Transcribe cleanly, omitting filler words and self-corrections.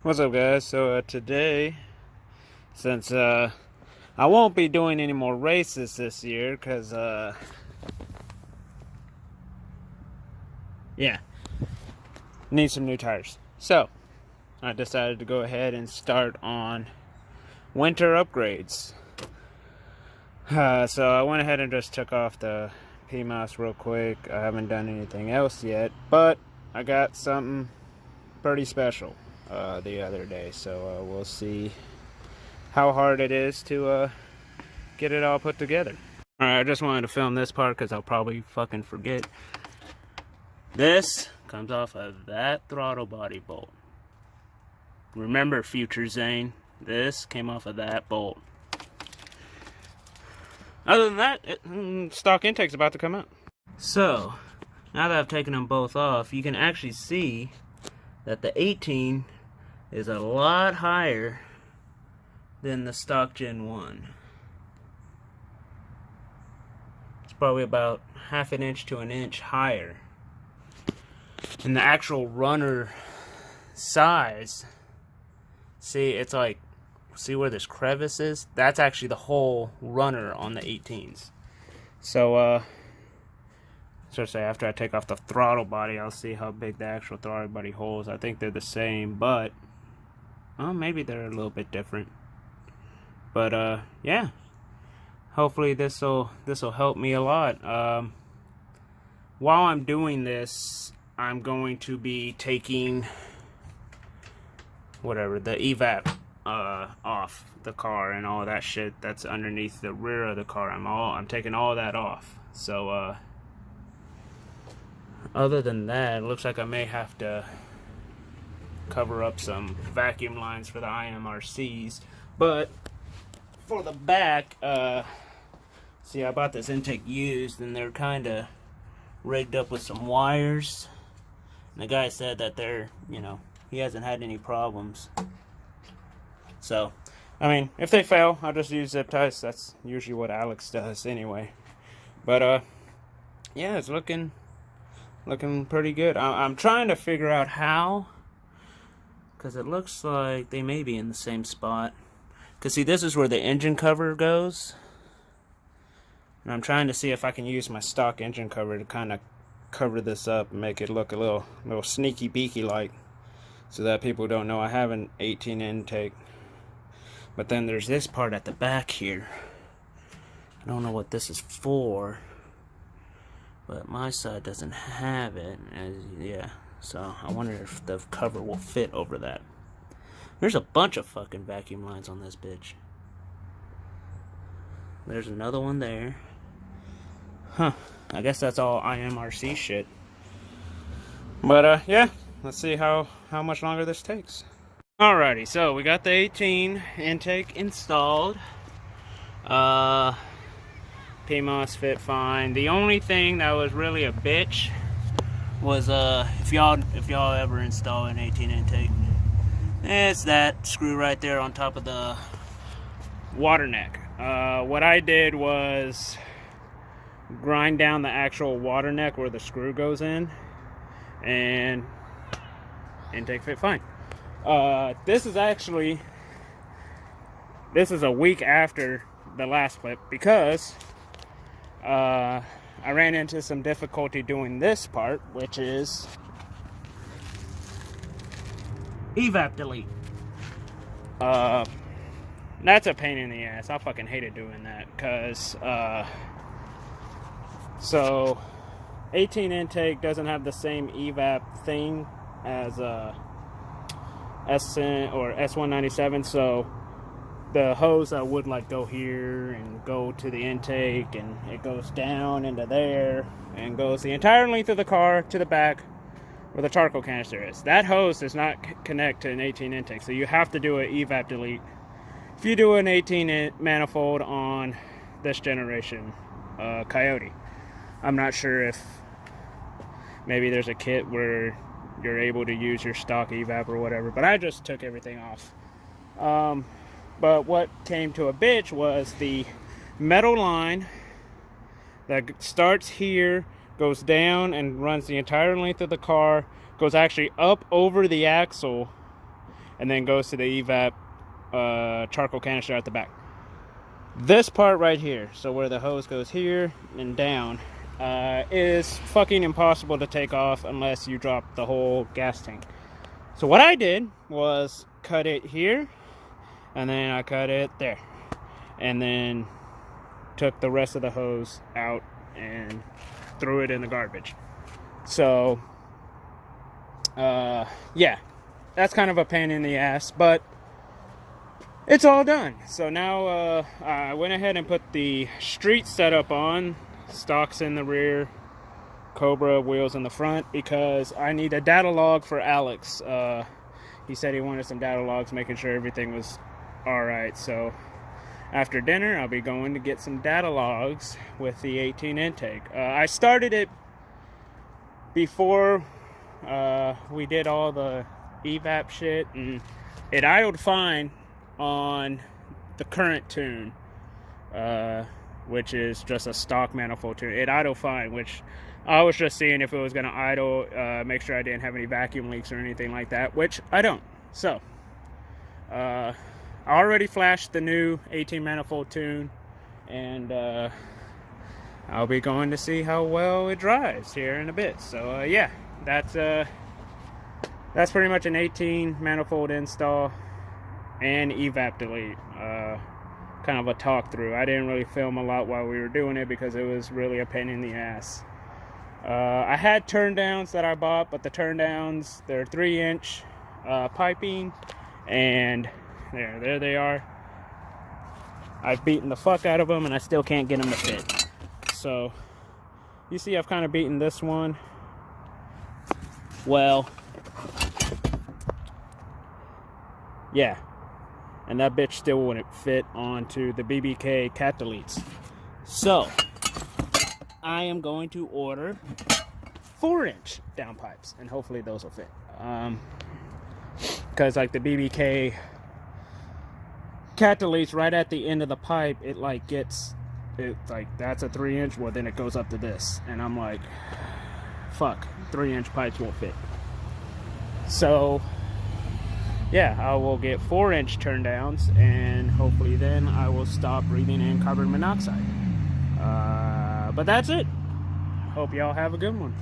What's up, guys? So today, since I won't be doing any more races this year, because yeah, need some new tires. So I decided to go ahead and start on winter upgrades. So I went ahead and just took off the PMOS real quick. I haven't done anything else yet, but I got something pretty special the other day, so we'll see how hard it is to get it all put together. Alright, I just wanted to film this part because I'll probably fucking forget. This comes off of that throttle body bolt. Remember, future Zane, this came off of that bolt. Other than that, stock intake's about to come out. So, now that I've taken them both off, you can actually see that the 18 is a lot higher than the stock Gen 1. It's probably about half an inch to an inch higher. And the actual runner size, see, it's like, see where this crevice is? That's actually the whole runner on the 18s. So, say after I take off the throttle body, I'll see how big the actual throttle body holes. I think they're the same, but well, maybe they're a little bit different. But yeah, hopefully this'll help me a lot. While I'm doing this, I'm going to be taking whatever the evap off the car and all that shit that's underneath the rear of the car. I'm taking all that off. So other than that, it looks like I may have to cover up some vacuum lines for the IMRCs. But for the back, see, I bought this intake used, and they're kind of rigged up with some wires. And the guy said that they're, he hasn't had any problems. So, I mean, if they fail, I'll just use zip ties. That's usually what Alex does anyway. But, yeah, it's looking pretty good. I'm trying to figure out how, because it looks like they may be in the same spot. Because see, this is where the engine cover goes, and I'm trying to see if I can use my stock engine cover to kind of cover this up and make it look a little sneaky beaky like, so that people don't know I have an 18 intake. But then there's this part at the back here. I don't know what this is for, but my side doesn't have it. Yeah, so I wonder if the cover will fit over that. There's a bunch of fucking vacuum lines on this bitch. There's another one there. Huh. I guess that's all IMRC shit. But yeah, let's see how much longer this takes. Alrighty, so we got the 18 intake installed. PMOS fit fine. The only thing that was really a bitch was if y'all ever install an 18 intake, it's that screw right there on top of the water neck. What I did was grind down the actual water neck where the screw goes in, and intake fit fine. This is a week after the last clip, because I ran into some difficulty doing this part, which is evap delete. That's a pain in the ass. I fucking hated doing that, because so 18 intake doesn't have the same evap thing as SN or S197, so the hose that would like go here and go to the intake, and it goes down into there and goes the entire length of the car to the back where the charcoal canister is. That hose does not connect to an 18 intake, so you have to do an evap delete if you do an 18 manifold on this generation Coyote. I'm not sure if maybe there's a kit where you're able to use your stock evap or whatever, but I just took everything off. But what came to a bitch was the metal line that starts here, goes down and runs the entire length of the car, goes actually up over the axle, and then goes to the evap charcoal canister at the back. This part right here, so where the hose goes here and down, is fucking impossible to take off unless you drop the whole gas tank. So what I did was cut it here, and then I cut it there, and then took the rest of the hose out and threw it in the garbage. So yeah, that's kind of a pain in the ass, but it's all done. So now I went ahead and put the street setup on, stocks in the rear, Cobra wheels in the front, because I need a data log for Alex. He said he wanted some data logs, making sure everything was alright. So after dinner, I'll be going to get some data logs with the 18 intake. I started it before we did all the evap shit, and it idled fine on the current tune, which is just a stock manifold tune. It idled fine, which I was just seeing if it was going to idle, make sure I didn't have any vacuum leaks or anything like that, which I don't. So I already flashed the new 18 manifold tune, and I'll be going to see how well it drives here in a bit. So yeah, that's pretty much an 18 manifold install and evap delete, kind of a talk through. I didn't really film a lot while we were doing it because it was really a pain in the ass. I had turn downs that I bought, but the turn downs, they're 3-inch piping, and there they are. I've beaten the fuck out of them and I still can't get them to fit. So you see I've kind of beaten this one well. Yeah, and that bitch still wouldn't fit onto the BBK cat deletes. So I am going to order 4-inch downpipes, and hopefully those will fit. Because like the BBK cat deletes, right at the end of the pipe, it like gets, it like, that's a 3-inch, well then it goes up to this, and I'm like, fuck, 3-inch pipes won't fit. So yeah, I will get 4-inch turn downs, and hopefully then I will stop breathing in carbon monoxide. But that's it. Hope y'all have a good one.